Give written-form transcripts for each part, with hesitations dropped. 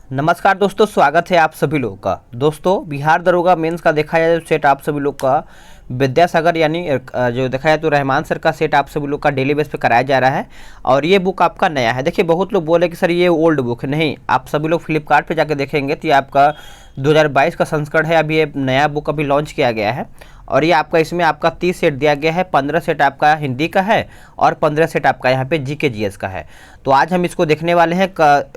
नमस्कार दोस्तों, स्वागत है आप सभी लोगों का। दोस्तों, बिहार दरोगा मेंस का देखा जाए तो सेट आप सभी लोग का विद्यासागर यानी जो देखा जाए तो रहमान सर का सेट आप सभी लोग का डेली बेस पे कराया जा रहा है और ये बुक आपका नया है। देखिए, बहुत लोग बोले कि सर ये ओल्ड बुक है। नहीं, आप सभी लोग फ्लिपकार्ट पे जाके देखेंगे तो ये आपका 2022 का संस्करण है। अभी ये नया बुक अभी लॉन्च किया गया है और ये आपका इसमें आपका 30 सेट दिया गया है। 15 सेट आपका हिंदी का है और 15 सेट आपका यहाँ पे जीके जीएस का है। तो आज हम इसको देखने वाले हैं।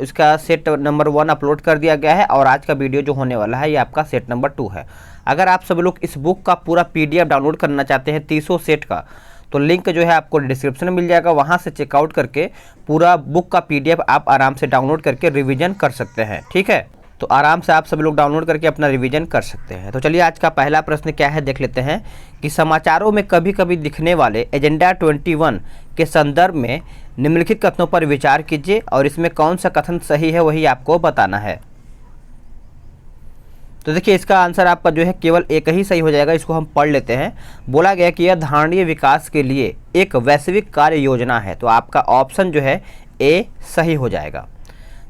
इसका सेट नंबर 1 अपलोड कर दिया गया है और आज का वीडियो जो होने वाला है ये आपका सेट नंबर 2 है। अगर आप सब लोग इस बुक का पूरा पीडीएफ डाउनलोड करना चाहते हैं 300 सेट का, तो लिंक जो है आपको डिस्क्रिप्शन में मिल जाएगा। वहाँ से चेकआउट करके पूरा बुक का पीडीएफ आप आराम से डाउनलोड करके रिवीजन कर सकते हैं। ठीक है, तो आराम से आप सभी लोग डाउनलोड करके अपना रिवीजन कर सकते हैं। तो चलिए, आज का पहला प्रश्न क्या है देख लेते हैं कि समाचारों में कभी कभी दिखने वाले एजेंडा 21 के संदर्भ में निम्नलिखित कथनों पर विचार कीजिए और इसमें कौन सा कथन सही है वही आपको बताना है। तो देखिए, इसका आंसर आपका जो है केवल एक ही सही हो जाएगा। इसको हम पढ़ लेते हैं। बोला गया कि यह धारणीय विकास के लिए एक वैश्विक कार्य योजना है। तो आपका ऑप्शन जो है ए सही हो जाएगा।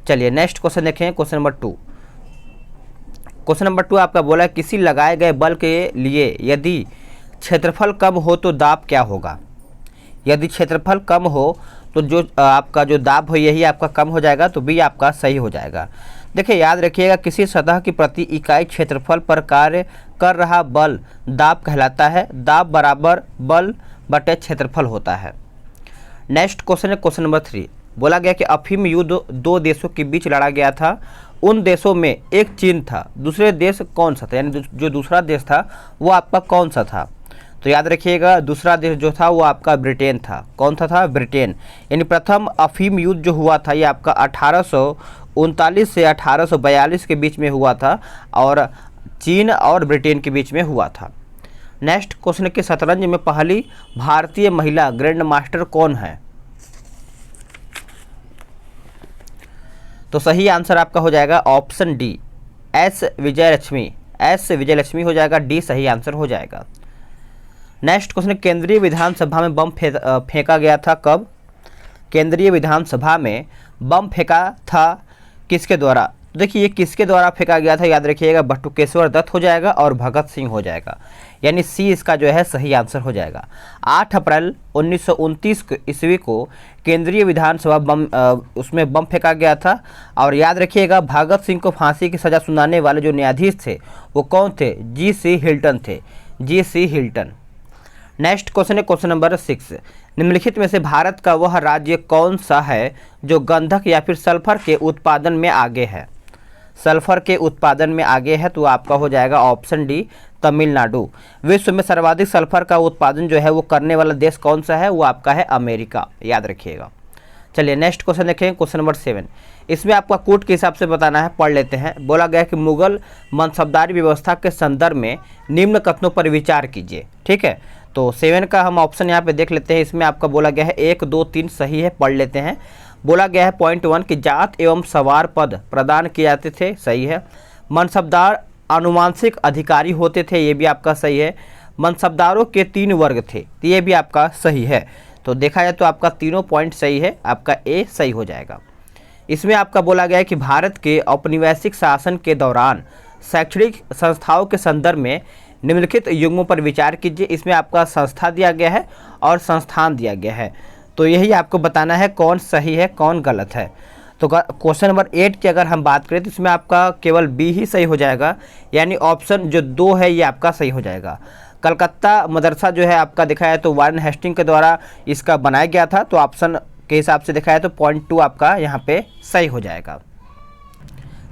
चलिए नेक्स्ट क्वेश्चन देखें, क्वेश्चन नंबर 2। क्वेश्चन नंबर 2 आपका बोला है किसी लगाए गए बल के लिए यदि क्षेत्रफल कम हो तो दाब क्या होगा। यदि क्षेत्रफल कम हो तो जो आपका जो दाब हो यही आपका कम हो जाएगा। तो बी आपका सही हो जाएगा। देखिए, याद रखिएगा, किसी सतह की प्रति इकाई क्षेत्रफल पर कार्य कर रहा बल दाब कहलाता है। दाब बराबर बल बटे क्षेत्रफल होता है। नेक्स्ट क्वेश्चन है क्वेश्चन नंबर 3। बोला गया कि अफीम युद्ध 2 देशों के बीच लड़ा गया था। उन देशों में एक चीन था, दूसरे देश कौन सा था, यानी जो दूसरा देश था वो आपका कौन सा था। तो याद रखिएगा, दूसरा देश जो था वो आपका ब्रिटेन था। कौन सा था? ब्रिटेन। यानी प्रथम अफीम युद्ध जो हुआ था ये आपका 1839 से 1842 के बीच में हुआ था और चीन और ब्रिटेन के बीच में हुआ था। नेक्स्ट क्वेश्चन है कि शतरंज में पहली भारतीय महिला ग्रैंड मास्टर कौन है। तो सही आंसर आपका हो जाएगा option D, S Vijayalakshmi. S Vijayalakshmi हो जाएगा। डी सही आंसर हो जाएगा। नेक्स्ट क्वेश्चन, केंद्रीय विधानसभा में बम फेंका गया था कब। केंद्रीय विधानसभा में बम फेंका था किसके द्वारा। देखिए, ये किसके द्वारा फेंका गया था, याद रखिएगा, बटुकेश्वर दत्त हो जाएगा और भगत सिंह हो जाएगा। यानी सी इसका जो है सही आंसर हो जाएगा। 8 अप्रैल 1929 ईस्वी को केंद्रीय विधानसभा उसमें बम फेंका गया था। और याद रखिएगा, भगत सिंह को फांसी की सज़ा सुनाने वाले जो न्यायाधीश थे वो कौन थे? जी.सी. हिल्टन थे। जी.सी. हिल्टन। नेक्स्ट क्वेश्चन है क्वेश्चन नंबर 6। निम्नलिखित में से भारत का वह राज्य कौन सा है जो गंधक या फिर सल्फर के उत्पादन में आगे है। सल्फर के उत्पादन में आगे है तो आपका हो जाएगा ऑप्शन डी, तमिलनाडु। विश्व में सर्वाधिक सल्फर का उत्पादन जो है वो करने वाला देश कौन सा है? वो आपका है अमेरिका। याद रखिएगा। चलिए नेक्स्ट क्वेश्चन देखें, क्वेश्चन नंबर 7। इसमें आपका कोड के हिसाब से बताना है, पढ़ लेते हैं। बोला गया कि मुगल मनसबदारी व्यवस्था के संदर्भ में निम्न कथनों पर विचार कीजिए। ठीक है, तो 7 का हम ऑप्शन यहाँ पे देख लेते हैं। इसमें आपका बोला गया है 1, 2, 3 सही है, पढ़ लेते हैं। बोला गया है पॉइंट 1 कि जात एवं सवार पद प्रदान किए जाते थे, सही है। मनसबदार आनुवांशिक अधिकारी होते थे, ये भी आपका सही है। मनसबदारों के 3 वर्ग थे, तो ये भी आपका सही है। तो देखा जाए तो आपका तीनों पॉइंट सही है, आपका ए सही हो जाएगा। इसमें आपका बोला गया है कि भारत के औपनिवेशिक शासन के दौरान शैक्षणिक संस्थाओं के संदर्भ में निम्नलिखित युग्मों पर विचार कीजिए। इसमें आपका संस्था दिया गया है और संस्थान दिया गया है। तो यही आपको बताना है कौन सही है कौन गलत है। तो क्वेश्चन नंबर 8 की अगर हम बात करें तो इसमें आपका केवल बी ही सही हो जाएगा। यानी ऑप्शन जो 2 है ये आपका सही हो जाएगा। कलकत्ता मदरसा जो है आपका देखा है तो वारेन हेस्टिंग के द्वारा इसका बनाया गया था। तो ऑप्शन के हिसाब से देखा है तो पॉइंट 2 आपका यहाँ पे सही हो जाएगा।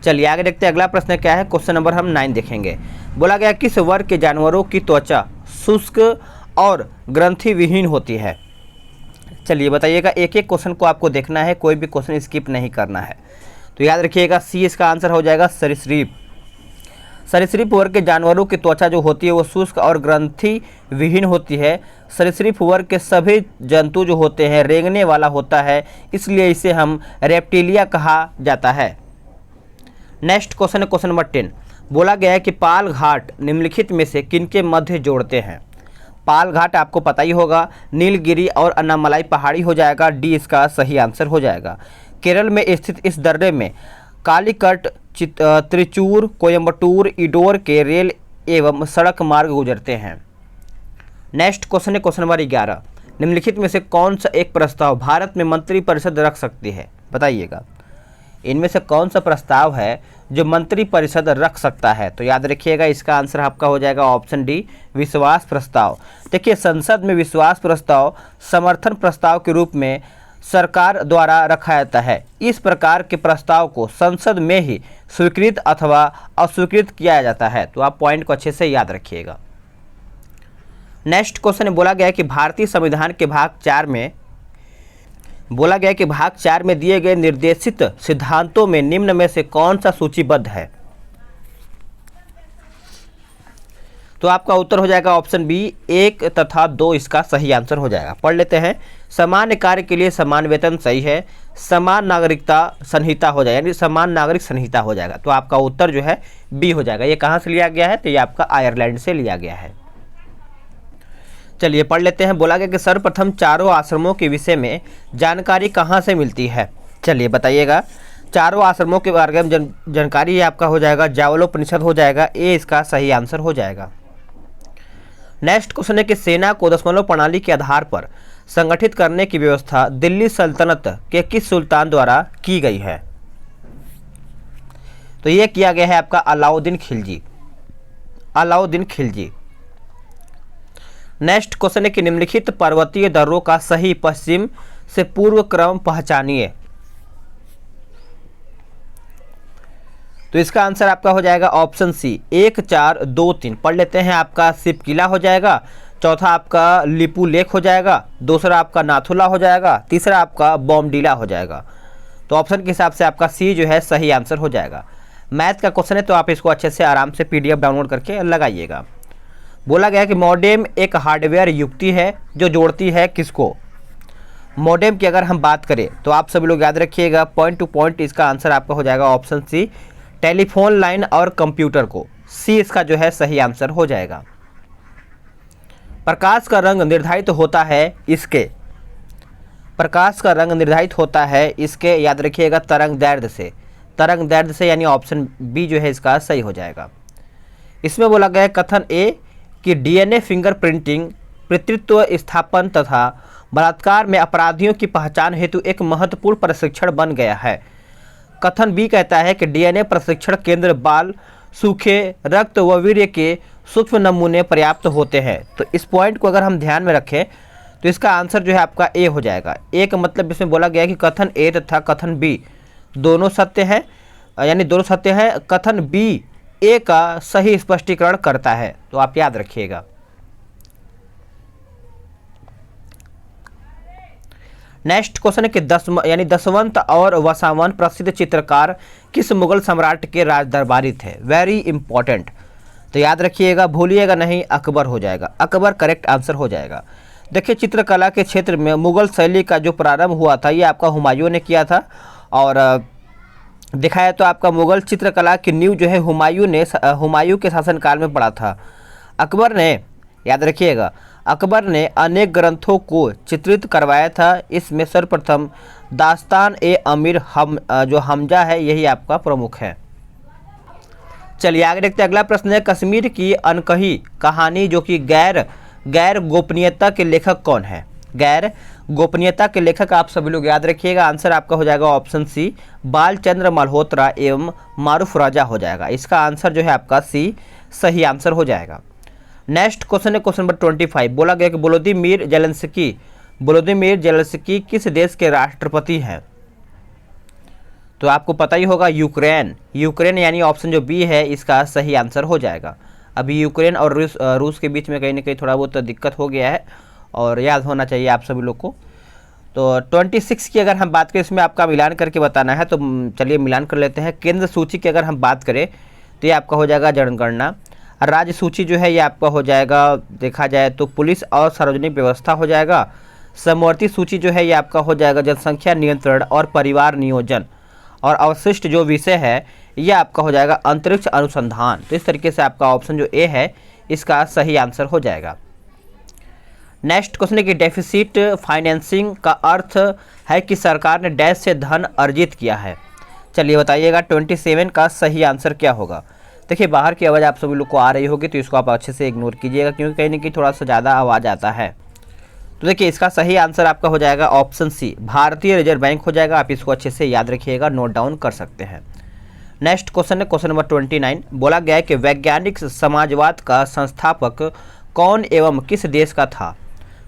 चलिए आगे देखते हैं, अगला प्रश्न क्या है। क्वेश्चन नंबर हम 9 देखेंगे। बोला गया किस वर्ग के जानवरों की त्वचा शुष्क और ग्रंथि विहीन होती है। चलिए बताइएगा, एक एक क्वेश्चन को आपको देखना है, कोई भी क्वेश्चन स्किप नहीं करना है। तो याद रखिएगा, सी इसका आंसर हो जाएगा सरीसृप। सरीसृप वर्ग के जानवरों की त्वचा जो होती है वो शुष्क और ग्रंथि विहीन होती है। सरीसृप वर्ग के सभी जंतु जो होते हैं रेंगने वाला होता है, इसलिए इसे हम रेप्टिलिया कहा जाता है। नेक्स्ट क्वेश्चन है क्वेश्चन नंबर 10। बोला गया है कि पाल घाट निम्नलिखित में से किनके मध्य जोड़ते हैं। पाल घाट आपको पता ही होगा, नीलगिरी और अन्नामलाई पहाड़ी हो जाएगा। डी इसका सही आंसर हो जाएगा। केरल में स्थित इस दर्रे में कालीकट, त्रिचूर, कोयम्बटूर, इंदौर के रेल एवं सड़क मार्ग गुजरते हैं। नेक्स्ट क्वेश्चन है क्वेश्चन नंबर 11। निम्नलिखित में से कौन सा एक प्रस्ताव भारत में मंत्रिपरिषद रख सकती है, बताइएगा। इनमें से कौन सा प्रस्ताव है जो मंत्रिपरिषद रख सकता है? तो याद रखिएगा, इसका आंसर आपका हो जाएगा ऑप्शन डी, विश्वास प्रस्ताव। देखिए, संसद में विश्वास प्रस्ताव समर्थन प्रस्ताव के रूप में सरकार द्वारा रखा जाता है। इस प्रकार के प्रस्ताव को संसद में ही स्वीकृत अथवा अस्वीकृत किया जाता है। तो आप पॉइंट को अच्छे से याद रखिएगा। नेक्स्ट क्वेश्चन बोला गया कि भारतीय संविधान के भाग 4 में दिए गए निर्देशित सिद्धांतों में निम्न में से कौन सा सूचीबद्ध है? तो आपका उत्तर हो जाएगा ऑप्शन बी, 1 तथा 2 इसका सही आंसर हो जाएगा। पढ़ लेते हैं। समान कार्य के लिए समान वेतन सही है। समान नागरिकता संहिता हो जाएगा, यानी समान नागरिक संहिता हो जाएगा। तो आपका उत्तर जो है बी हो जाएगा। ये कहाँ से लिया गया है? तो ये आपका आयरलैंड से लिया गया है। चलिए पढ़ लेते हैं। बोला गया कि सर्वप्रथम चारों आश्रमों के विषय में जानकारी कहाँ से मिलती है? चलिए बताइएगा। चारों आश्रमों के बारे में जानकारी आपका हो जाएगा यावलोपनिषद हो जाएगा। ए इसका सही आंसर हो जाएगा। नेक्स्ट क्वेश्चन है कि सेना को दशमलव प्रणाली के आधार पर संगठित करने की व्यवस्था दिल्ली सल्तनत के किस सुल्तान द्वारा की गई है? तो यह किया गया है आपका अलाउद्दीन खिलजी। नेक्स्ट क्वेश्चन है कि निम्नलिखित पर्वतीय दर्रों का सही पश्चिम से पूर्व क्रम पहचानिए। तो इसका आंसर आपका हो जाएगा ऑप्शन सी, 1 4 2 3। पढ़ लेते हैं। आपका सिप किला हो जाएगा, चौथा आपका लिपू लेक हो जाएगा, दूसरा आपका नाथुला हो जाएगा, तीसरा आपका बॉमडीला हो जाएगा। तो ऑप्शन के हिसाब से आपका सी जो है सही आंसर हो जाएगा। मैथ का क्वेश्चन है, तो आप इसको अच्छे से आराम से PDF डाउनलोड करके लगाइएगा। बोला गया कि मॉडेम एक हार्डवेयर युक्ति है जो जोड़ती है किसको? मॉडेम की अगर हम बात करें तो आप सभी लोग याद रखिएगा, पॉइंट टू पॉइंट इसका आंसर आपका हो जाएगा ऑप्शन सी, टेलीफोन लाइन और कंप्यूटर को। सी इसका जो है सही आंसर हो जाएगा। प्रकाश का रंग निर्धारित होता है इसके? प्रकाश का रंग निर्धारित होता है इसके, याद रखिएगा, तरंग दैर्ध्य से, यानी ऑप्शन बी जो है इसका सही हो जाएगा। इसमें बोला गया कथन ए कि DNA फिंगरप्रिंटिंग पितृत्व स्थापन तथा बलात्कार में अपराधियों की पहचान हेतु एक महत्वपूर्ण प्रशिक्षण बन गया है। कथन बी कहता है कि DNA प्रशिक्षण केंद्र बाल, सूखे रक्त व वीर्य के सूक्ष्म नमूने पर्याप्त होते हैं। तो इस पॉइंट को अगर हम ध्यान में रखें तो इसका आंसर जो है आपका ए हो जाएगा। ए का मतलब इसमें बोला गया कि कथन ए तथा कथन बी दोनों सत्य हैं, यानी दोनों सत्य हैं। कथन बी ए का सही स्पष्टीकरण करता है, तो आप याद रखिएगा। नेक्स्ट क्वेश्चन है कि दसवंत और वसावन प्रसिद्ध चित्रकार किस मुगल सम्राट के राज दरबारी थे? Very important. तो याद रखिएगा, भूलिएगा नहीं, अकबर हो जाएगा। अकबर करेक्ट आंसर हो जाएगा। देखिए, चित्रकला के क्षेत्र में मुगल शैली का जो प्रारंभ हुआ था ये आपका हुमायूं ने किया था। और दिखाया तो आपका मुगल चित्रकला की नींव जो है हुमायूं के शासनकाल में पड़ा था। अकबर ने, याद रखिएगा, अकबर ने अनेक ग्रंथों को चित्रित करवाया था। इसमें सर्वप्रथम दास्तान ए अमीर जो हमजा है यही आपका प्रमुख है। चलिए आगे देखते हैं। अगला प्रश्न है, कश्मीर की अनकही कहानी जो कि गैर गोपनीयता के लेखक कौन है? गैर गोपनीयता के लेखक आप सभी लोग याद रखिएगा, आंसर आपका हो जाएगा ऑप्शन सी, बालचंद्र मल्होत्रा एवं मारूफ राजा हो जाएगा। इसका आंसर जो है आपका सी सही आंसर हो जाएगा। नेक्स्ट क्वेश्चन है क्वेश्चन नंबर 25। बोला गया कि वोलोदिमीर जेलेंस्की किस देश के राष्ट्रपति हैं? तो आपको पता ही होगा, यूक्रेन, यानी ऑप्शन जो बी है इसका सही आंसर हो जाएगा। अभी यूक्रेन और रूस के बीच में कहीं ना कहीं थोड़ा बहुत दिक्कत हो गया है और याद होना चाहिए आप सभी लोग को। तो 26 की अगर हम बात करें, इसमें आपका मिलान करके बताना है, तो चलिए मिलान कर लेते हैं। केंद्र सूची की अगर हम बात करें तो ये आपका हो जाएगा जनगणना। राज्य सूची जो है ये आपका हो जाएगा, देखा जाए तो पुलिस और सार्वजनिक व्यवस्था हो जाएगा। समवर्ती सूची जो है ये आपका हो जाएगा जनसंख्या नियंत्रण और परिवार नियोजन। और अवशिष्ट जो विषय है ये आपका हो जाएगा अंतरिक्ष अनुसंधान। तो इस तरीके से आपका ऑप्शन जो ए है इसका सही आंसर हो जाएगा। नेक्स्ट क्वेश्चन है कि डेफिसिट फाइनेंसिंग का अर्थ है कि सरकार ने डैश से धन अर्जित किया है। चलिए बताइएगा 27 का सही आंसर क्या होगा। देखिए बाहर की आवाज़ आप सभी लोग को आ रही होगी तो इसको आप अच्छे से इग्नोर कीजिएगा, क्योंकि कहीं ना कहीं थोड़ा सा ज़्यादा आवाज़ आता है। तो देखिए इसका सही आंसर आपका हो जाएगा ऑप्शन सी, भारतीय रिजर्व बैंक हो जाएगा। आप इसको अच्छे से याद रखिएगा, नोट डाउन कर सकते हैं। नेक्स्ट क्वेश्चन है क्वेश्चन नंबर 29। बोला गया है कि वैज्ञानिक समाजवाद का संस्थापक कौन एवं किस देश का था?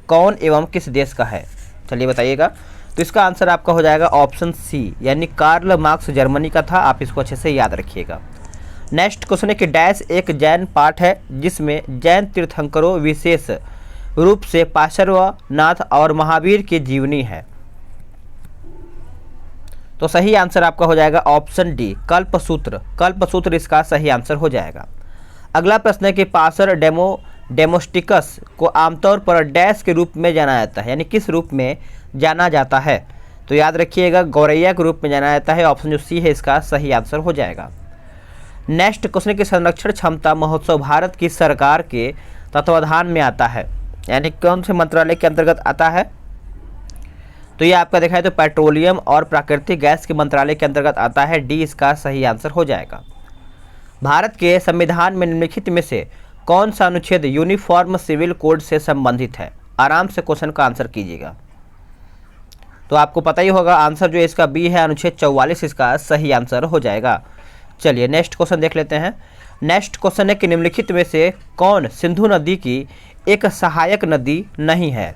कौन एवं किस देश का है? चलिए बताइएगा। तो इसका आंसर आपका हो जाएगा ऑप्शन सी, यानी कार्ल मार्क्स जर्मनी का था। आप इसको अच्छे से याद रखिएगा। नेक्स्ट क्वेश्चन है कि डैश एक जैन पाठ है जिसमें जैन तीर्थंकरों विशेष रूप से पार्श्वनाथ और महावीर की जीवनी है। तो सही आंसर आपका हो जाएगा ऑप्शन डी, कल्पसूत्र। कल्पसूत्र इसका सही आंसर हो जाएगा। अगला प्रश्न है कि पासर डेमोस्टिकस को आमतौर पर डैश के रूप में जाना जाता है, यानी किस रूप में जाना जाता है? तो याद रखिएगा गौरैया के रूप में जाना जाता है। ऑप्शन जो सी है इसका सही आंसर हो जाएगा। नेक्स्ट क्वेश्चन की संरक्षण क्षमता महोत्सव भारत की सरकार के तत्वाधान में आता है, यानी कौन से मंत्रालय के अंतर्गत आता है? तो ये आपका देखा है तो पेट्रोलियम और प्राकृतिक गैस के मंत्रालय के अंतर्गत आता है। डी इसका सही आंसर हो जाएगा। भारत के संविधान में निम्नलिखित में से कौन सा अनुच्छेद यूनिफॉर्म सिविल कोड से संबंधित है? आराम से क्वेश्चन का आंसर कीजिएगा। तो आपको पता ही होगा आंसर जो इसका बी है, अनुच्छेद 44 इसका सही आंसर हो जाएगा। चलिए नेक्स्ट क्वेश्चन देख लेते हैं। नेक्स्ट क्वेश्चन है कि निम्नलिखित में से कौन सिंधु नदी की एक सहायक नदी नहीं है?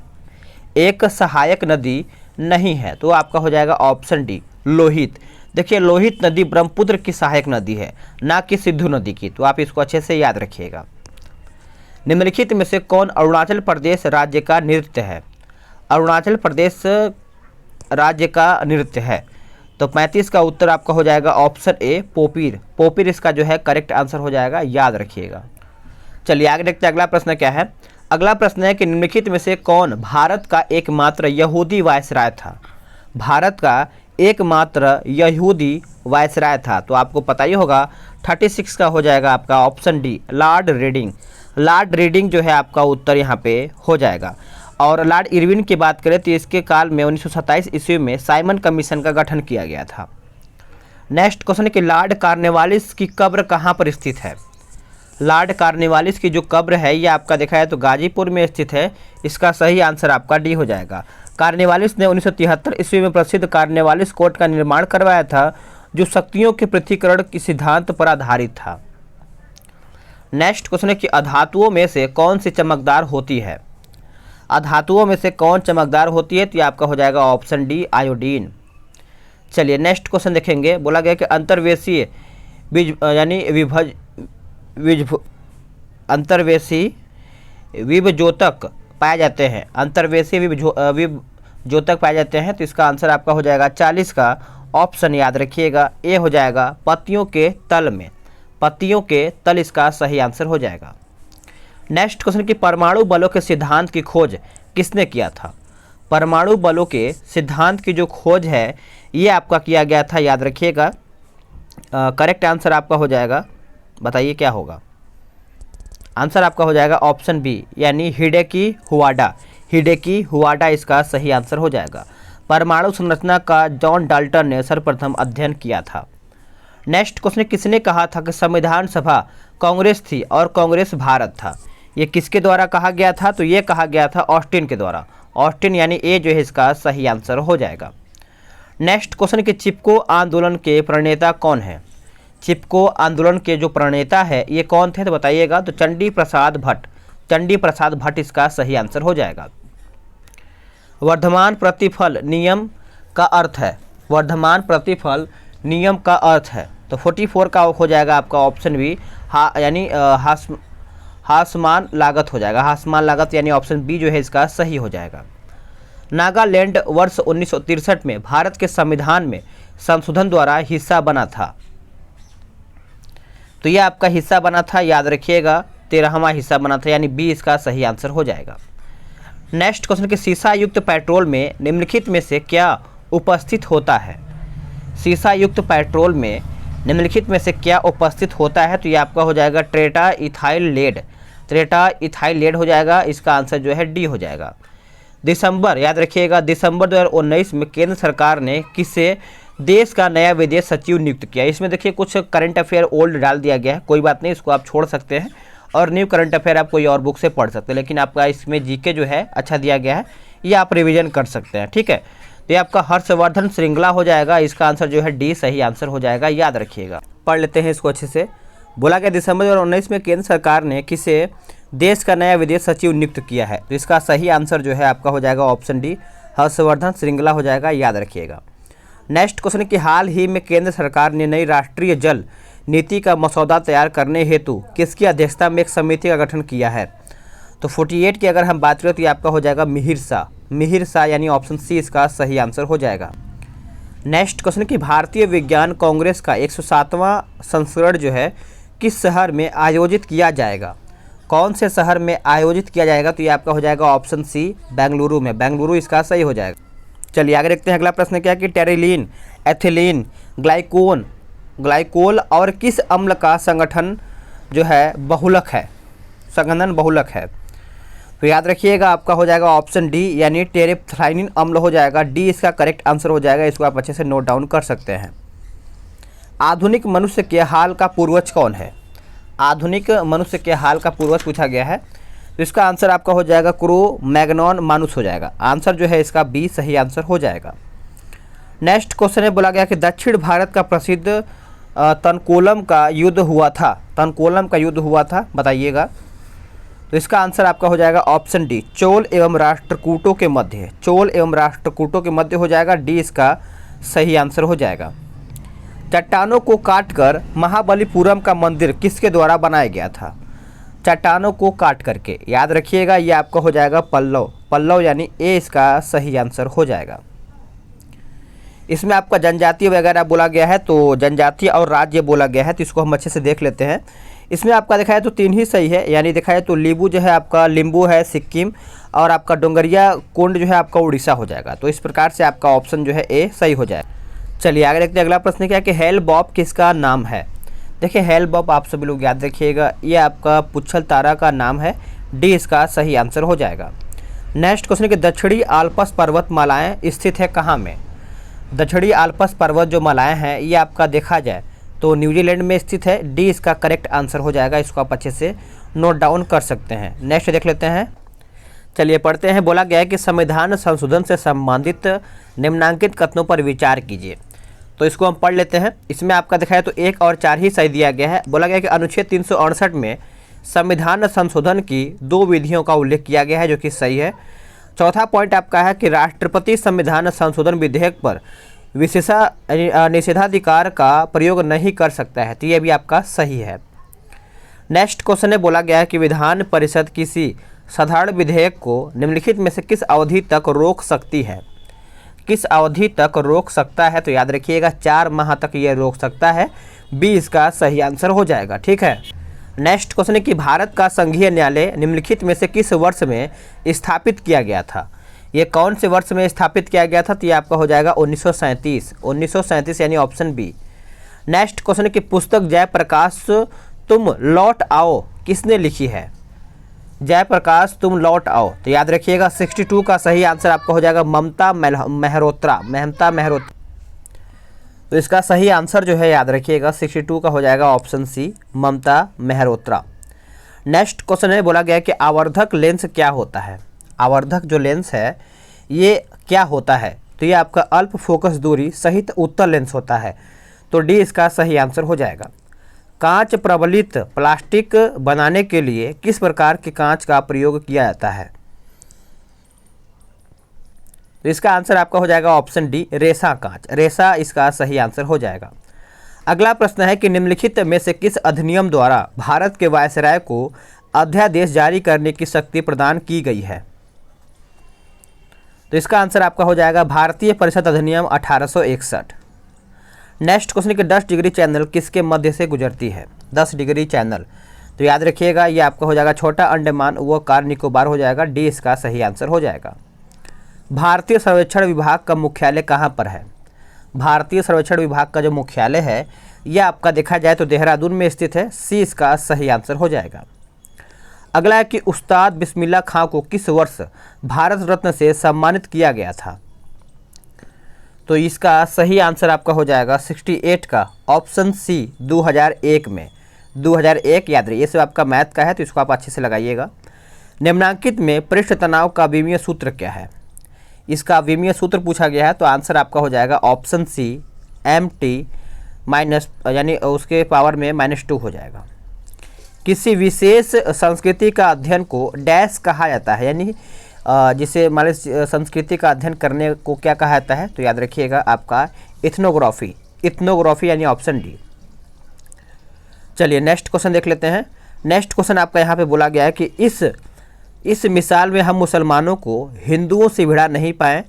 एक सहायक नदी नहीं है तो आपका हो जाएगा ऑप्शन डी, लोहित। देखिए लोहित नदी ब्रह्मपुत्र की सहायक नदी है, ना कि सिंधु नदी की। तो आप इसको अच्छे से याद रखिएगा। निम्नलिखित में से कौन अरुणाचल प्रदेश राज्य का नृत्य है? अरुणाचल प्रदेश राज्य का नृत्य है। तो 35 का उत्तर आपका हो जाएगा ऑप्शन ए, पोपीर। पोपीर इसका जो है करेक्ट आंसर हो जाएगा, याद रखिएगा। चलिए आगे देखते हैं अगला प्रश्न क्या है। अगला प्रश्न है कि निम्नलिखित में से कौन भारत का एकमात्र यहूदी वायसराय था? भारत का एकमात्र यहूदी वायसराय था। तो आपको पता ही होगा 36 का हो जाएगा आपका option D, Lord reading. Lord reading जो है आपका उत्तर यहाँ पे हो जाएगा। और लॉर्ड इरविन की बात करें तो इसके काल में 1927 ईस्वी में साइमन कमीशन का गठन किया गया था। नेक्स्ट क्वेश्चन है कि लॉर्ड कॉर्नवालिस की कब्र कहाँ पर स्थित है? लॉर्ड कॉर्नवालिस की जो कब्र है ये आपका देखा है तो गाजीपुर में स्थित है। इसका सही आंसर आपका डी हो जाएगा। कॉर्नवालिस ने 1973 ईस्वी में प्रसिद्ध कॉर्नवालिस कोर्ट का निर्माण करवाया था, जो शक्तियों के पृथक्करण के सिद्धांत पर आधारित था। नेक्स्ट क्वेश्चन है कि अधातुओं में से कौन सी चमकदार होती है? अधातुओं में से कौन चमकदार होती है? तो ये आपका हो जाएगा ऑप्शन डी, आयोडीन। चलिए नेक्स्ट क्वेश्चन देखेंगे। बोला गया कि अंतर्वेशीय अंतर्वेशी विभजोतक पाए जाते हैं। अंतर्वेशी विभजोतक पाए जाते हैं। तो इसका आंसर आपका हो जाएगा 40 का ऑप्शन याद रखिएगा, ए हो जाएगा, पत्तियों के तल में। पत्तियों के तल इसका सही आंसर हो जाएगा। नेक्स्ट क्वेश्चन की परमाणु बलों के सिद्धांत की खोज किसने किया था? परमाणु बलों के सिद्धांत की जो खोज है ये आपका किया गया था, याद रखिएगा। करेक्ट आंसर आपका हो जाएगा, बताइए क्या होगा? आंसर आपका हो जाएगा ऑप्शन बी, यानी हिडेकी हुआडा। हिडेकी हुआडा इसका सही आंसर हो जाएगा। परमाणु संरचना का जॉन डाल्टन ने सर्वप्रथम अध्ययन किया था। नेक्स्ट क्वेश्चन, किसने कहा था कि संविधान सभा कांग्रेस थी और कांग्रेस भारत था? ये किसके द्वारा कहा गया था? तो ये कहा गया था ऑस्टिन के द्वारा। ऑस्टिन यानी ए जो है इसका सही आंसर हो जाएगा। नेक्स्ट क्वेश्चन कि चिपको आंदोलन के प्रणेता कौन है? चिपको आंदोलन के जो प्रणेता है ये कौन थे? तो बताइएगा। तो चंडी प्रसाद भट्ट। चंडी प्रसाद भट्ट इसका सही आंसर हो जाएगा। वर्धमान प्रतिफल नियम का अर्थ है। वर्धमान प्रतिफल नियम का अर्थ है। तो 44 का हो जाएगा आपका ऑप्शन बी, यानी हासमान लागत हो जाएगा। हासमान लागत यानी ऑप्शन बी जो है इसका सही हो जाएगा। नागालैंड वर्ष 1963 में भारत के संविधान में संशोधन द्वारा हिस्सा बना था। तो यह आपका हिस्सा बना था, याद रखिएगा, 13वां हिस्सा बना था, यानी बी इसका सही आंसर हो जाएगा। नेक्स्ट क्वेश्चन कि सीसा युक्त पेट्रोल में निम्नलिखित में से क्या उपस्थित होता है? सीसा युक्त पेट्रोल में निम्नलिखित में से क्या उपस्थित होता है? तो ये आपका हो जाएगा ट्रेटा इथाइल लेड। ट्रेटा इथाइल लेड हो जाएगा। इसका आंसर जो है डी हो जाएगा। दिसंबर, याद रखिएगा, दिसंबर 2019 में केंद्र सरकार ने किसे देश का नया विदेश सचिव नियुक्त किया। इसमें देखिए कुछ करंट अफेयर ओल्ड डाल दिया गया है, कोई बात नहीं, इसको आप छोड़ सकते हैं और न्यू करंट अफेयर आप कोई और बुक से पढ़ सकते हैं, लेकिन आपका इसमें जीके जो है अच्छा दिया गया है, ये आप रिवीजन कर सकते हैं। ठीक है, तो ये आपका हर्षवर्धन श्रृंगला हो जाएगा, इसका आंसर जो है डी सही आंसर हो जाएगा, याद रखिएगा। पढ़ लेते हैं इसको अच्छे से। बोला गया दिसंबर 2019 में केंद्र सरकार ने किसे देश का नया विदेश सचिव नियुक्त किया है, तो इसका सही आंसर जो है आपका हो जाएगा ऑप्शन डी हर्षवर्धन श्रृंगला हो जाएगा, याद रखिएगा। नेक्स्ट क्वेश्चन कि हाल ही में केंद्र सरकार ने नई राष्ट्रीय जल नीति का मसौदा तैयार करने हेतु किसकी अध्यक्षता में एक समिति का गठन किया है, तो 48 की अगर हम बात करें तो ये आपका हो जाएगा मिहिर शाह यानी ऑप्शन सी इसका सही आंसर हो जाएगा। नेक्स्ट क्वेश्चन कि भारतीय विज्ञान कांग्रेस का 107वां संस्करण जो है किस शहर में आयोजित किया जाएगा, कौन से शहर में आयोजित किया जाएगा, तो ये आपका हो जाएगा ऑप्शन सी बेंगलुरु में, बेंगलुरु इसका सही हो जाएगा। चलिए आगे देखते हैं। अगला प्रश्न क्या कि टेरिलीन, एथिलीन, ग्लाइकोल और किस अम्ल का संगठन जो है बहुलक है, संघनन बहुलक है, तो याद रखिएगा आपका हो जाएगा ऑप्शन डी यानी टेरिप्थाइनिन अम्ल हो जाएगा, डी इसका करेक्ट आंसर हो जाएगा, इसको आप अच्छे से नोट डाउन कर सकते हैं। आधुनिक मनुष्य के हाल का पूर्वज कौन है, आधुनिक मनुष्य के हाल का पूर्वज पूछा गया है, तो इसका आंसर आपका हो जाएगा क्रो मैग्नॉन मानुस हो जाएगा, आंसर जो है इसका बी सही आंसर हो जाएगा। नेक्स्ट क्वेश्चन है बोला गया कि दक्षिण भारत का प्रसिद्ध तनकोलम का युद्ध हुआ था, तनकोलम का युद्ध हुआ था, बताइएगा, तो इसका आंसर आपका हो जाएगा ऑप्शन डी चोल एवं राष्ट्रकूटों के मध्य, चोल एवं राष्ट्रकूटों के मध्य हो जाएगा, डी इसका सही आंसर हो जाएगा। चट्टानों को काटकर महाबलीपुरम का मंदिर किसके द्वारा बनाया गया था, चट्टानों को काट करके, याद रखिएगा ये आपका हो जाएगा पल्लव यानी ए इसका सही आंसर हो जाएगा। इसमें आपका जनजातीय वगैरह बोला गया है, तो जनजातीय और राज्य बोला गया है, तो इसको हम अच्छे से देख लेते हैं। इसमें आपका देखा है तो 3 ही सही है, यानी देखा है तो लीबू जो है आपका लिम्बू है सिक्किम, और आपका डोंगरिया कुंड जो है आपका उड़ीसा हो जाएगा, तो इस प्रकार से आपका ऑप्शन जो है ए सही हो जाएगा। चलिए आगे देखते हैं। अगला प्रश्न क्या है कि हेल बॉब किसका नाम है, देखिए हेल बॉब आप सभी लोग याद रखिएगा ये आपका पुच्छल तारा का नाम है, डी इसका सही आंसर हो जाएगा। नेक्स्ट क्वेश्चन कि दक्षिणी आल्प्स पर्वतमालाएं स्थित है कहाँ में, दक्षिणी आल्प्स पर्वत जो मालाएं हैं ये आपका देखा जाए तो न्यूजीलैंड में स्थित है, डी इसका करेक्ट आंसर हो जाएगा, इसको आप अच्छे से नोट डाउन कर सकते हैं। नेक्स्ट देख लेते हैं। चलिए पढ़ते हैं। बोला गया है कि संविधान संशोधन से संबंधित निम्नांकित कथनों पर विचार कीजिए, तो इसको हम पढ़ लेते हैं। इसमें आपका दिखाया तो 1 और 4 ही सही दिया गया है। बोला गया है कि अनुच्छेद 368 में संविधान संशोधन की 2 विधियों का उल्लेख किया गया है, जो कि सही है। चौथा पॉइंट आपका है कि राष्ट्रपति संविधान संशोधन विधेयक पर निषेधाधिकार का प्रयोग नहीं कर सकता है, तो ये भी आपका सही है। नेक्स्ट क्वेश्चन है बोला गया है कि विधान परिषद किसी साधारण विधेयक को निम्नलिखित में से किस अवधि तक रोक सकती है, किस अवधि तक रोक सकता है, तो याद रखिएगा 4 माह तक ये रोक सकता है, बी इसका सही आंसर हो जाएगा। ठीक है। नेक्स्ट क्वेश्चन है कि भारत का संघीय न्यायालय निम्नलिखित में से किस वर्ष में स्थापित किया गया था, ये कौन से वर्ष में स्थापित किया गया था, तो ये आपका हो जाएगा 1937 यानी ऑप्शन बी। नेक्स्ट क्वेश्चन है कि पुस्तक जयप्रकाश तुम लौट आओ किसने लिखी है, जयप्रकाश तुम लौट आओ, तो याद रखिएगा 62 का सही आंसर आपका हो जाएगा ममता मेहरोत्रा, तो इसका सही आंसर जो है याद रखिएगा 62 का हो जाएगा ऑप्शन सी ममता मेहरोत्रा। नेक्स्ट क्वेश्चन है बोला गया है कि आवर्धक लेंस क्या होता है, आवर्धक जो लेंस है ये क्या होता है, तो ये आपका अल्प फोकस दूरी सहित उत्तल लेंस होता है, तो डी इसका सही आंसर हो जाएगा। कांच प्रबलित प्लास्टिक बनाने के लिए किस प्रकार के कांच का प्रयोग किया जाता है, तो इसका आंसर आपका हो जाएगा ऑप्शन डी रेशा कांच, रेशा इसका सही आंसर हो जाएगा। अगला प्रश्न है कि निम्नलिखित में से किस अधिनियम द्वारा भारत के वायसराय को अध्यादेश जारी करने की शक्ति प्रदान की गई है, तो इसका आंसर आपका हो जाएगा भारतीय परिषद अधिनियम 1861। नेक्स्ट क्वेश्चन कि 10 डिग्री चैनल किसके मध्य से गुजरती है, 10 डिग्री चैनल, तो याद रखिएगा ये आपका हो जाएगा छोटा अंडमान व कार निकोबार हो जाएगा, डी इसका सही आंसर हो जाएगा। भारतीय सर्वेक्षण विभाग का मुख्यालय कहाँ पर है, भारतीय सर्वेक्षण विभाग का जो मुख्यालय है यह आपका देखा जाए तो देहरादून में स्थित है, सी इसका सही आंसर हो जाएगा। अगला है कि उस्ताद बिस्मिल्लाह खां को किस वर्ष भारत रत्न से सम्मानित किया गया था, तो इसका सही आंसर आपका हो जाएगा 68 का ऑप्शन सी 2001 में। 2001 याद रही, ये सब आपका मैथ का है तो इसको आप अच्छे से लगाइएगा। निम्नांकित में पृष्ठ तनाव का विमीय सूत्र क्या है? इसका विमीय सूत्र पूछा गया है तो आंसर आपका हो जाएगा ऑप्शन सी mt माइनस यानी उसके पावर में -2 हो जाएगा। किसी विशेष संस्कृति का अध्ययन को डैश कहा जाता है, यानी जिसे मान लीजिए संस्कृति का अध्ययन करने को क्या कहा जाता है, तो याद रखिएगा आपका इथनोग्राफी। इथनोग्राफी यानी ऑप्शन डी। चलिए नेक्स्ट क्वेश्चन देख लेते हैं। नेक्स्ट क्वेश्चन आपका यहाँ पे बोला गया है कि इस मिसाल में हम मुसलमानों को हिंदुओं से भिड़ा नहीं पाए,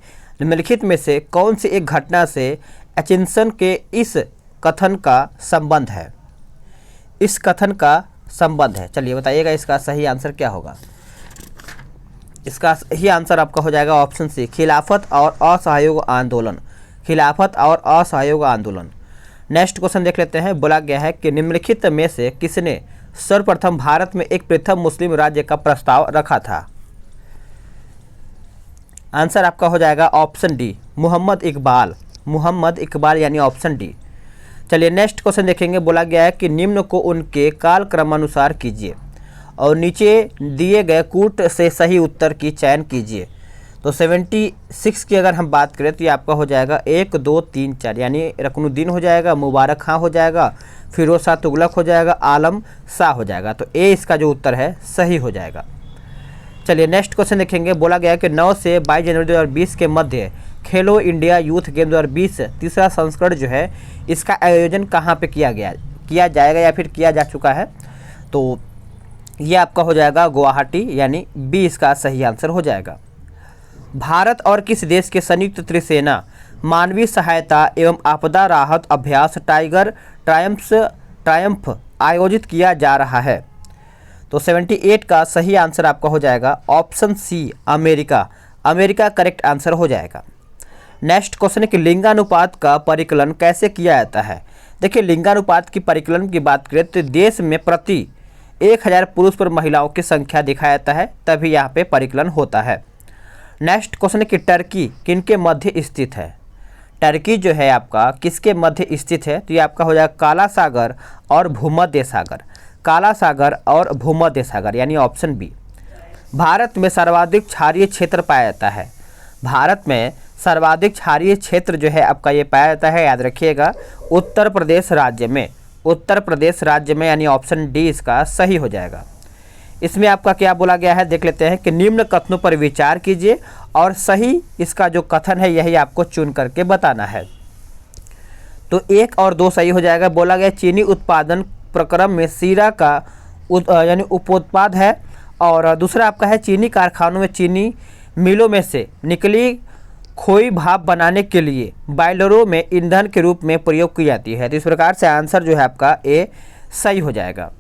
निम्नलिखित में से कौन सी एक घटना से एचिंसन के इस कथन का संबंध है? इस कथन का संबंध है, चलिए बताइएगा इसका सही आंसर क्या होगा। इसका सही आंसर आपका हो जाएगा ऑप्शन सी खिलाफत और असहयोग आंदोलन। खिलाफत और असहयोग आंदोलन। नेक्स्ट क्वेश्चन देख लेते हैं। बोला गया है कि निम्नलिखित में से किसने सर्वप्रथम भारत में एक पृथक मुस्लिम राज्य का प्रस्ताव रखा था? आंसर आपका हो जाएगा ऑप्शन डी मोहम्मद इकबाल। मोहम्मद इकबाल यानी ऑप्शन डी। चलिए नेक्स्ट क्वेश्चन देखेंगे। बोला गया है कि निम्न को उनके काल क्रमानुसार कीजिए और नीचे दिए गए कूट से सही उत्तर की चयन कीजिए। तो 76 की अगर हम बात करें तो ये आपका हो जाएगा 1 2 3 4, यानी रकनुद्दीन हो जाएगा, मुबारक खां हो जाएगा, फिरोज शाह तुगलक हो जाएगा, आलम शाह हो जाएगा। तो ए इसका जो उत्तर है सही हो जाएगा। चलिए नेक्स्ट क्वेश्चन देखेंगे। बोला गया है कि 9 से 22 जनवरी 2020 के मध्य खेलो इंडिया यूथ गेम 2020 तीसरा संस्करण जो है इसका आयोजन कहाँ पे किया जाएगा या फिर किया जा चुका है? तो ये आपका हो जाएगा गुवाहाटी, यानी बी इसका सही आंसर हो जाएगा। भारत और किस देश के संयुक्त त्रिसेना मानवीय सहायता एवं आपदा राहत अभ्यास टाइगर ट्रायम्फ आयोजित किया जा रहा है? तो 78 का सही आंसर आपका हो जाएगा option C America. America correct answer हो जाएगा। नेक्स्ट क्वेश्चन है कि लिंगानुपात का परिकलन कैसे किया जाता है? देखिए लिंगानुपात की परिकलन की बात करें तो देश में प्रति 1000 पुरुष पर महिलाओं की संख्या दिखाया जाता है, तभी यहाँ पे परिकलन होता है। नेक्स्ट क्वेश्चन है कि टर्की किनके मध्य स्थित है? टर्की जो है आपका किसके मध्य स्थित है? तो ये आपका हो जाएगा काला सागर और भूमध्य सागर। काला सागर और भूमध्य सागर यानी ऑप्शन बी। भारत में सर्वाधिक क्षारीय क्षेत्र पाया जाता है? भारत में सर्वाधिक क्षारीय क्षेत्र जो है आपका ये पाया जाता है, याद रखिएगा, उत्तर प्रदेश राज्य में। उत्तर प्रदेश राज्य में यानी ऑप्शन डी इसका सही हो जाएगा। इसमें आपका क्या बोला गया है देख लेते हैं कि निम्न कथनों पर विचार कीजिए और सही इसका जो कथन है यही आपको चुन करके बताना है। तो 1 और 2 सही हो जाएगा। बोला गया चीनी उत्पादन प्रक्रम में शीरा का यानी उपोत्पाद है, और दूसरा आपका है चीनी कारखानों में चीनी मिलों में से निकली खोई भाप बनाने के लिए बॉयलरों में ईंधन के रूप में प्रयोग की जाती है। तो इस प्रकार से आंसर जो है आपका ए सही हो जाएगा।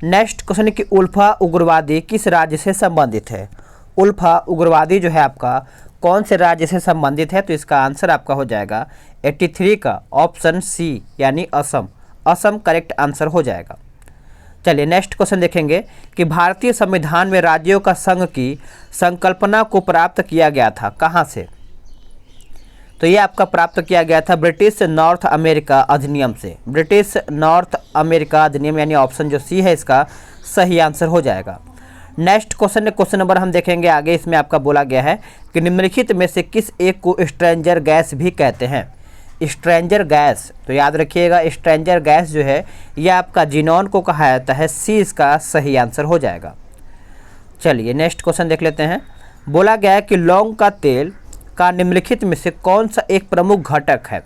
नेक्स्ट क्वेश्चन है कि उल्फा उग्रवादी किस राज्य से संबंधित है? उल्फा उग्रवादी जो है आपका कौन से राज्य से संबंधित है? तो इसका आंसर आपका हो जाएगा 83 का ऑप्शन सी यानी असम। असम करेक्ट आंसर हो जाएगा। चलिए नेक्स्ट क्वेश्चन देखेंगे कि भारतीय संविधान में राज्यों का संघ की संकल्पना को प्राप्त किया गया था कहाँ से? तो ये आपका प्राप्त किया गया था ब्रिटिश नॉर्थ अमेरिका अधिनियम से। ब्रिटिश नॉर्थ अमेरिका अधिनियम यानी ऑप्शन जो सी है इसका सही आंसर हो जाएगा। नेक्स्ट क्वेश्चन नंबर हम देखेंगे आगे। इसमें आपका बोला गया है कि निम्नलिखित में से किस एक को स्ट्रेंजर गैस भी कहते हैं? स्ट्रेंजर गैस, तो याद रखिएगा स्ट्रेंजर गैस जो है यह आपका जिनॉन को कहा जाता है। सी इसका सही आंसर हो जाएगा। चलिए नेक्स्ट क्वेश्चन देख लेते हैं। बोला गया है कि लौंग का तेल का निम्नलिखित में से कौन सा एक प्रमुख घटक है?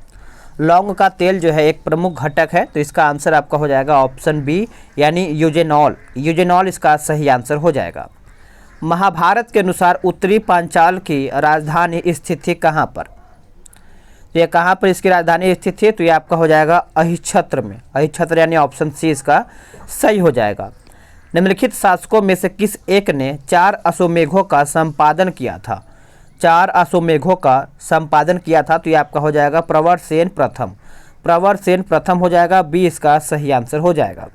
लौंग का तेल जो है एक प्रमुख घटक है, तो इसका आंसर आपका हो जाएगा ऑप्शन बी यानी यूजेनॉल। यूजेनॉल इसका सही आंसर हो जाएगा। महाभारत के अनुसार उत्तरी पांचाल की राजधानी स्थित थी कहाँ पर? तो ये कहाँ पर इसकी राजधानी स्थित थी? तो ये आपका हो जाएगा अहिच्छत्र में। अहिच्छत्र यानी ऑप्शन सी इसका सही हो जाएगा। निम्नलिखित शासकों में से किस एक ने 4 अश्वमेघों का संपादन किया था? 4 अश्वमेघों का संपादन किया था, तो ये आपका हो जाएगा प्रवर सेन प्रथम। प्रवर सेन प्रथम हो जाएगा। बी इसका सही आंसर हो जाएगा।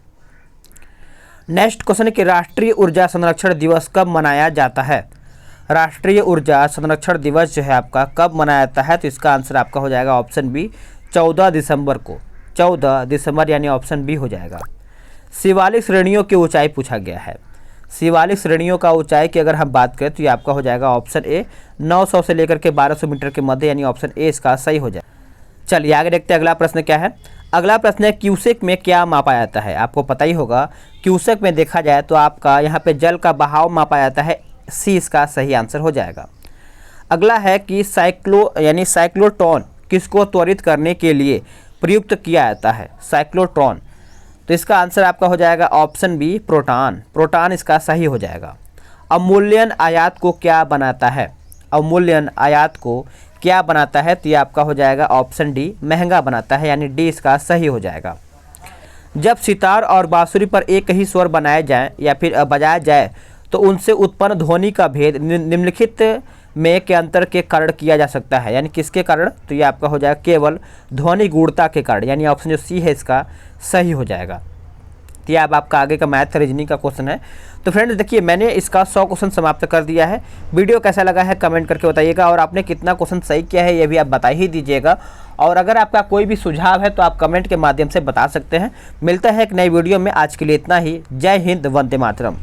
नेक्स्ट क्वेश्चन है कि राष्ट्रीय ऊर्जा संरक्षण दिवस कब मनाया जाता है? राष्ट्रीय ऊर्जा संरक्षण दिवस जो है आपका कब मनाया जाता है? तो इसका आंसर आपका हो जाएगा ऑप्शन बी 14 दिसंबर को। 14 दिसंबर यानी ऑप्शन बी हो जाएगा। शिवालिक श्रेणियों की ऊंचाई पूछा गया है। शिवालिक श्रेणियों का ऊंचाई की अगर हम बात करें तो ये आपका हो जाएगा ऑप्शन ए 900 से लेकर के 1200 मीटर के मध्य, यानी ऑप्शन ए इसका सही हो जाए। चलिए आगे देखते हैं अगला प्रश्न क्या है। अगला प्रश्न है क्यूसेक में क्या मापा जाता है? आपको पता ही होगा क्यूसेक में देखा जाए तो आपका यहाँ पे जल का बहाव मापा जाता है, सी इसका सही आंसर हो जाएगा। अगला है कि साइक्लोट्रॉन किसको त्वरित करने के लिए प्रयुक्त किया जाता है? साइक्लोट्रॉन, तो इसका आंसर आपका हो जाएगा ऑप्शन बी प्रोटॉन। प्रोटॉन इसका सही हो जाएगा। अवमूल्यन आयात को क्या बनाता है? अवमूल्यन आयात को क्या बनाता है? तो ये आपका हो जाएगा ऑप्शन डी महंगा बनाता है, यानी डी इसका सही हो जाएगा। जब सितार और बांसुरी पर एक ही स्वर बनाए जाए या फिर बजाया जाए तो उनसे उत्पन्न ध्वनि का भेद निम्नलिखित में के अंतर के कारण किया जा सकता है, यानी किसके कारण? तो ये आपका हो जाएगा केवल ध्वनि गूढ़ता के कारण, यानी ऑप्शन जो सी है इसका सही हो जाएगा। तो ये अब आपका आगे का मैथ रीजनिंग का क्वेश्चन है। तो फ्रेंड्स देखिए मैंने इसका 100 क्वेश्चन समाप्त कर दिया है। वीडियो कैसा लगा है कमेंट करके बताइएगा, और आपने कितना क्वेश्चन सही किया है ये भी आप बता ही दीजिएगा। और अगर आपका कोई भी सुझाव है तो आप कमेंट के माध्यम से बता सकते हैं। मिलता है एक नई वीडियो में, आज के लिए इतना ही। जय हिंद, वंदे मातरम।